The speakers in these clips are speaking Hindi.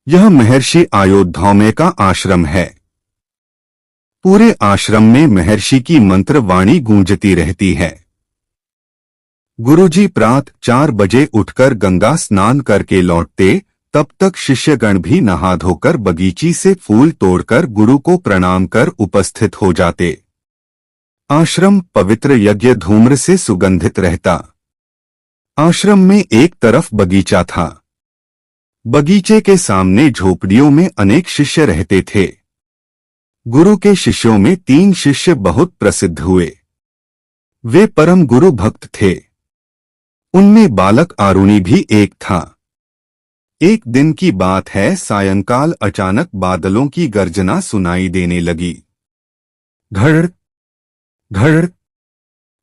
यह महर्षि आयोध्या का आश्रम है। पूरे आश्रम में महर्षि की मंत्र वाणी गूंजती रहती है। गुरुजी प्रातः 4 बजे उठकर गंगा स्नान करके लौटते, तब तक शिष्यगण भी नहा धोकर बगीची से फूल तोड़कर गुरु को प्रणाम कर उपस्थित हो जाते। आश्रम पवित्र यज्ञ धूम्र से सुगंधित रहता। आश्रम में एक तरफ बगीचा था। बगीचे के सामने झोपड़ियों में अनेक शिष्य रहते थे। गुरु के शिष्यों में 3 शिष्य बहुत प्रसिद्ध हुए। वे परम गुरु भक्त थे। उनमें बालक आरुणि भी एक था। एक दिन की बात है, सायंकाल अचानक बादलों की गर्जना सुनाई देने लगी। घड़ घड़।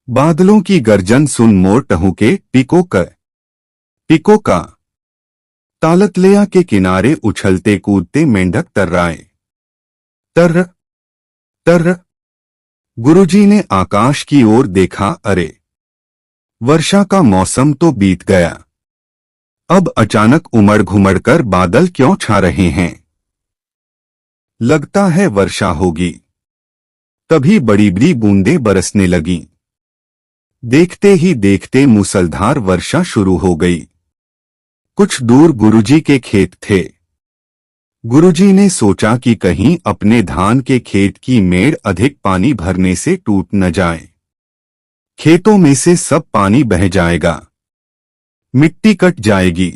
बादलों की गर्जन सुन मोर टहुके पिको का। तालतलिया के किनारे उछलते कूदते मेंढक तर्राए तर्र तर्र। गुरुजी ने आकाश की ओर देखा। अरे, वर्षा का मौसम तो बीत गया। अब अचानक उमड़ घुमड़ कर बादल क्यों छा रहे हैं? लगता है वर्षा होगी। तभी बड़ी बड़ी बूंदें बरसने लगीं। देखते ही देखते मूसलधार वर्षा शुरू हो गई। कुछ दूर गुरुजी के खेत थे। गुरुजी ने सोचा कि कहीं अपने धान के खेत की मेड़ अधिक पानी भरने से टूट न जाए। खेतों में से सब पानी बह जाएगा, मिट्टी कट जाएगी।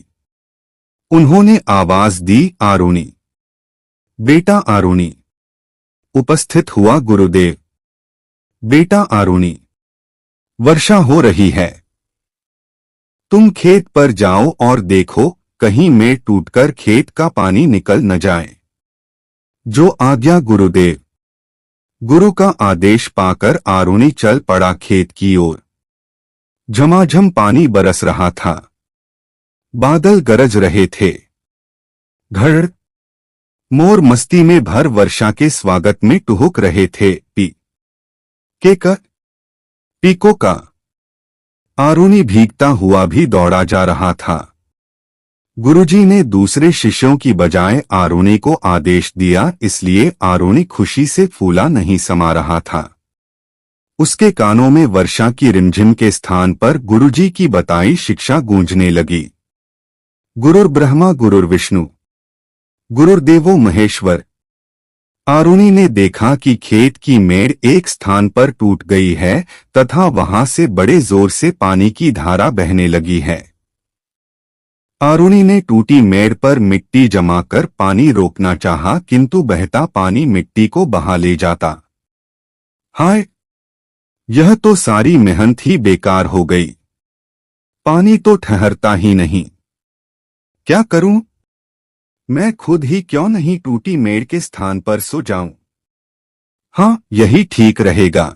उन्होंने आवाज दी, आरुणि, बेटा आरुणि। उपस्थित हुआ गुरुदेव। बेटा आरुणि, वर्षा हो रही है। तुम खेत पर जाओ और देखो कहीं मेड़ टूटकर खेत का पानी निकल न जाए। जो आज्ञा गुरुदेव। गुरु का आदेश पाकर आरुणि चल पड़ा खेत की ओर। झमाझम पानी बरस रहा था। बादल गरज रहे थे। घड़। मोर मस्ती में भर वर्षा के स्वागत में टुहुक रहे थे। पीको का। आरुणि भीगता हुआ भी दौड़ा जा रहा था। गुरुजी ने दूसरे शिष्यों की बजाय आरुणि को आदेश दिया, इसलिए आरुणि खुशी से फूला नहीं समा रहा था। उसके कानों में वर्षा की रिमझिम के स्थान पर गुरुजी की बताई शिक्षा गूंजने लगी। गुरुर्ब्रह्मा गुरुर्विष्णु गुरुर्देवो महेश्वर। आरुणि ने देखा कि खेत की मेड़ एक स्थान पर टूट गई है तथा वहां से बड़े जोर से पानी की धारा बहने लगी है। आरुणि ने टूटी मेड़ पर मिट्टी जमाकर पानी रोकना चाहा, किंतु बहता पानी मिट्टी को बहा ले जाता। हाय, यह तो सारी मेहनत ही बेकार हो गई। पानी तो ठहरता ही नहीं। क्या करूं? मैं खुद ही क्यों नहीं टूटी मेड़ के स्थान पर सो जाऊं? हाँ, यही ठीक रहेगा।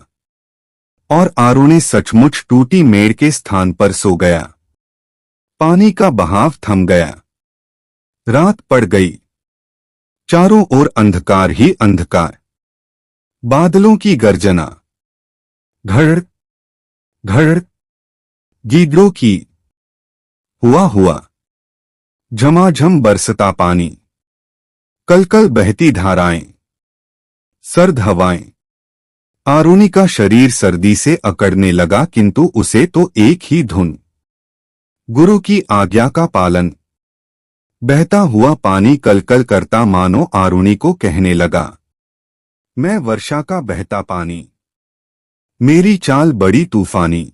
और आरुणि सचमुच टूटी मेड़ के स्थान पर सो गया। पानी का बहाव थम गया। रात पड़ गई। चारों ओर अंधकार ही अंधकार। बादलों की गर्जना। घड़ घड़। गीदड़ों की हुआ। झमाझम बरसता पानी। कलकल बहती धाराएं। सर्द हवाएं। आरुणि का शरीर सर्दी से अकड़ने लगा, किंतु उसे तो एक ही धुन, गुरु की आज्ञा का पालन। बहता हुआ पानी कलकल करता मानो आरुणि को कहने लगा, मैं वर्षा का बहता पानी, मेरी चाल बड़ी तूफानी।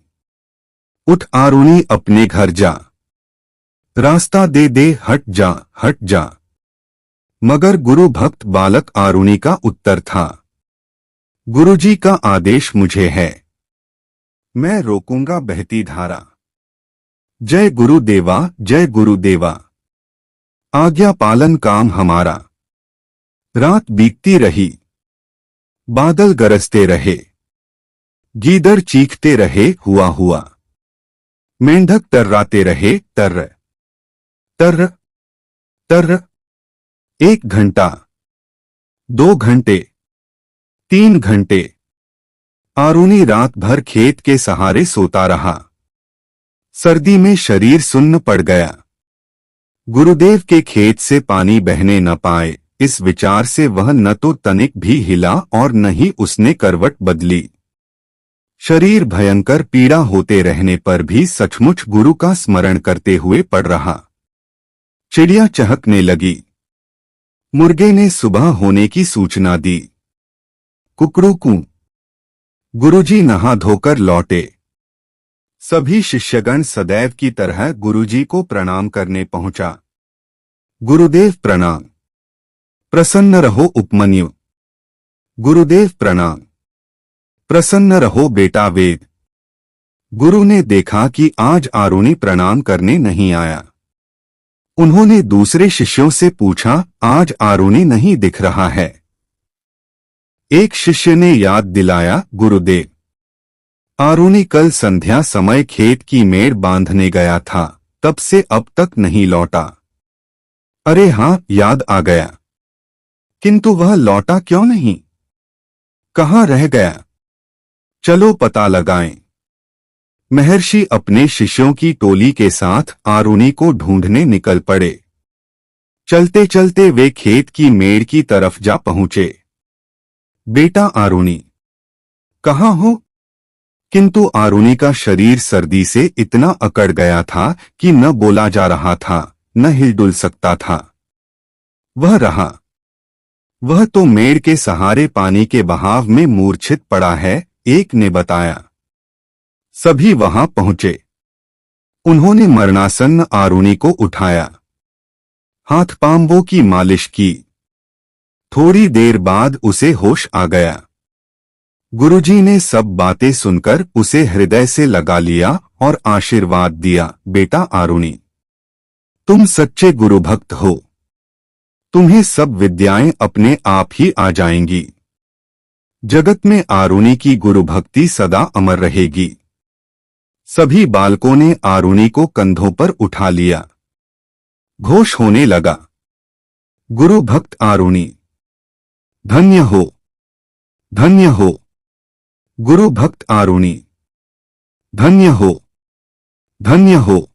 उठ आरुणि, अपने घर जा। रास्ता दे दे, हट जा। मगर गुरु भक्त बालक आरुणि का उत्तर था, गुरुजी का आदेश मुझे है। मैं रोकूंगा बहती धारा। जय गुरुदेवा, जय गुरुदेवा। आज्ञा पालन काम हमारा। रात बीतती रही। बादल गरजते रहे। गीदड़ चीखते रहे, हुआ। मेंढक टर्राते रहे, टर्र टर्र। 1 घंटा, 2 घंटे, 3 घंटे। आरुणि रात भर खेत के सहारे सोता रहा। सर्दी में शरीर सुन्न पड़ गया। गुरुदेव के खेत से पानी बहने न पाए, इस विचार से वह न तो तनिक भी हिला और न ही उसने करवट बदली। शरीर भयंकर पीड़ा होते रहने पर भी सचमुच गुरु का स्मरण करते हुए पड़ रहा। चिड़िया चहकने लगी। मुर्गे ने सुबह होने की सूचना दी। कुकड़ू कू। गुरुजी नहा धोकर लौटे। सभी शिष्यगण सदैव की तरह गुरुजी को प्रणाम करने पहुंचा। गुरुदेव प्रणाम। प्रसन्न रहो उपमन्यु। गुरुदेव प्रणाम। प्रसन्न रहो बेटा वेद। गुरु ने देखा कि आज आरुणि प्रणाम करने नहीं आया। उन्होंने दूसरे शिष्यों से पूछा, आज आरुणि नहीं दिख रहा है। एक शिष्य ने याद दिलाया, गुरुदेव, आरुणि कल संध्या समय खेत की मेड़ बांधने गया था, तब से अब तक नहीं लौटा। अरे हाँ, याद आ गया। किंतु वह लौटा क्यों नहीं? कहाँ रह गया? चलो पता लगाएं। महर्षि अपने शिष्यों की टोली के साथ आरुणि को ढूंढने निकल पड़े। चलते चलते वे खेत की मेड़ की तरफ जा पहुंचे। बेटा आरुणि, कहाँ हो? किंतु आरुणि का शरीर सर्दी से इतना अकड़ गया था कि न बोला जा रहा था, न हिलडुल सकता था। वह तो मेड़ के सहारे पानी के बहाव में मूर्छित पड़ा है, एक ने बताया। सभी वहां पहुंचे। उन्होंने मरणासन्न आरुणि को उठाया, हाथ पांवों की मालिश की। थोड़ी देर बाद उसे होश आ गया। गुरुजी ने सब बातें सुनकर उसे हृदय से लगा लिया और आशीर्वाद दिया, बेटा आरुणि, तुम सच्चे गुरु भक्त हो। तुम्हें सब विद्याएं अपने आप ही आ जाएंगी। जगत में आरुणि की गुरु भक्ति सदा अमर रहेगी। सभी बालकों ने आरुणि को कंधों पर उठा लिया। घोष होने लगा, गुरु भक्त आरुणि, धन्य हो, धन्य हो। गुरु भक्त आरुणि, धन्य हो, धन्य हो।